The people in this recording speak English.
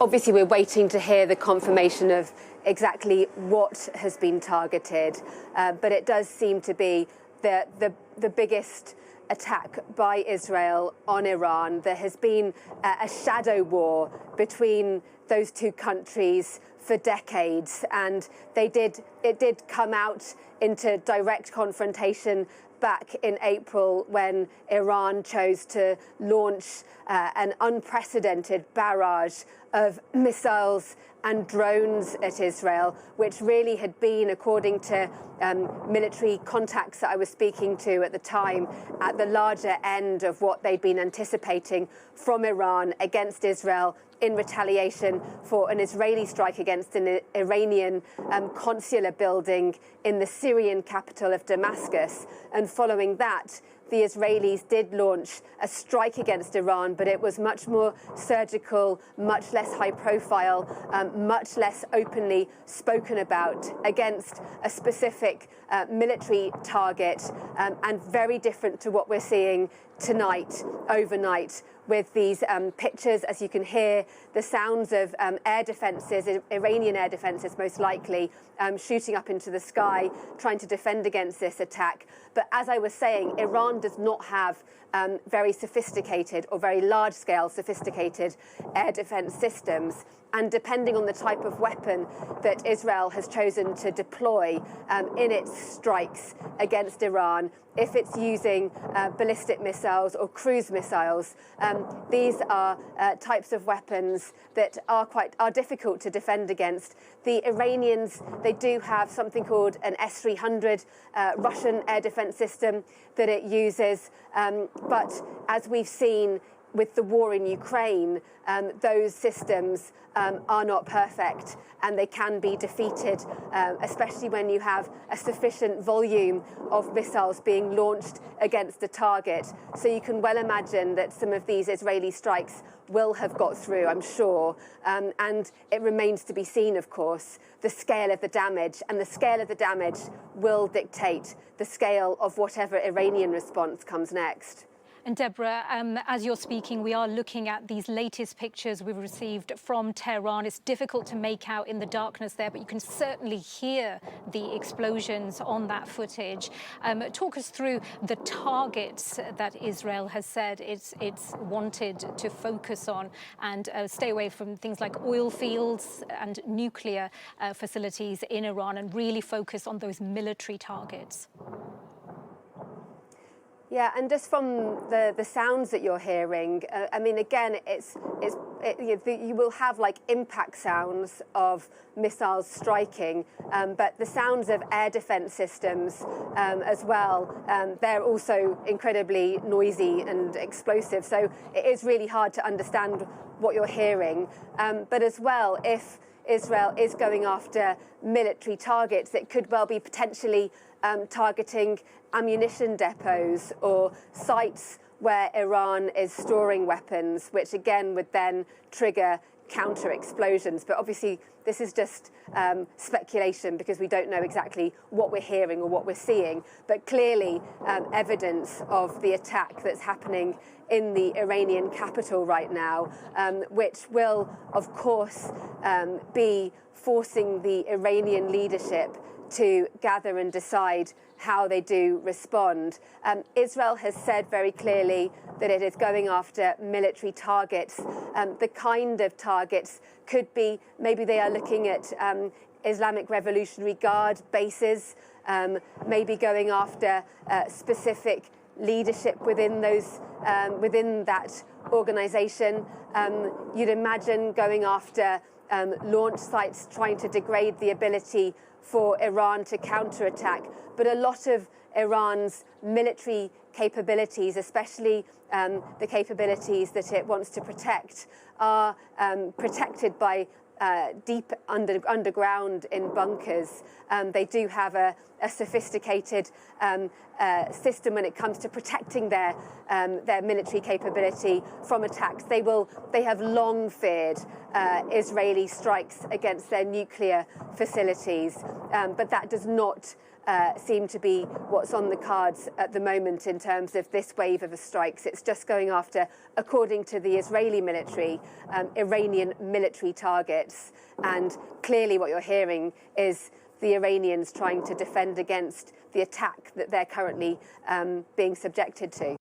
Obviously, we're waiting to hear the confirmation of exactly what has been targeted, but it does seem to be the biggest attack by Israel on Iran. There has been a shadow war between those two countries for decades, and it did come out into direct confrontation back in April when Iran chose to launch an unprecedented barrage of missiles and drones at Israel, which really had been, according to military contacts that I was speaking to at the time, at the larger end of what they'd been anticipating from Iran against Israel in retaliation for an Israeli strike against an Iranian consular building in the Syrian capital of Damascus. And following that, the Israelis did launch a strike against Iran, but it was much more surgical, much less high profile, much less openly spoken about against a specific military target, and very different to what we're seeing tonight, overnight, with these pictures, as you can hear, the sounds of air defences, Iranian air defences most likely, shooting up into the sky, trying to defend against this attack. But as I was saying, Iran does not have very sophisticated or very large-scale sophisticated air defence systems. And depending on the type of weapon that Israel has chosen to deploy in its strikes against Iran, if it's using ballistic missiles or cruise missiles, these are types of weapons that are difficult to defend against. The Iranians, they do have something called an S-300 Russian air defense system that it uses, but as we've seen with the war in Ukraine, those systems are not perfect, and they can be defeated, especially when you have a sufficient volume of missiles being launched against a target. So you can well imagine that some of these Israeli strikes will have got through, I'm sure. And it remains to be seen, of course, the scale of the damage. And the scale of the damage will dictate the scale of whatever Iranian response comes next. And Deborah, as you're speaking, we are looking at these latest pictures we've received from Tehran. It's difficult to make out in the darkness there, but you can certainly hear the explosions on that footage. Talk us through the targets that Israel has said it's wanted to focus on and stay away from things like oil fields and nuclear facilities in Iran, and really focus on those military targets. Yeah, and just from the sounds that you're hearing, I mean, again, you will have like impact sounds of missiles striking, but the sounds of air defense systems as well, they're also incredibly noisy and explosive. So it is really hard to understand what you're hearing. But as well, if Israel is going after military targets, it could well be potentially targeting ammunition depots or sites where Iran is storing weapons, which again would then trigger counter explosions. But obviously this is just speculation, because we don't know exactly what we're hearing or what we're seeing. But clearly evidence of the attack that's happening in the Iranian capital right now, which will, of course, be forcing the Iranian leadership to gather and decide how they do respond. Israel has said very clearly that it is going after military targets. The kind of targets could be, maybe they are looking at Islamic Revolutionary Guard bases, maybe going after specific leadership within those within that organization. You'd imagine going after launch sites, trying to degrade the ability for Iran to counterattack. But a lot of Iran's military capabilities, especially the capabilities that it wants to protect, are protected by deep underground in bunkers. They do have a sophisticated system when it comes to protecting their military capability from attacks. They have long feared Israeli strikes against their nuclear facilities, but that does not seem to be what's on the cards at the moment in terms of this wave of strikes. It's just going after, according to the Israeli military, Iranian military targets. And clearly what you're hearing is the Iranians trying to defend against the attack that they're currently being subjected to.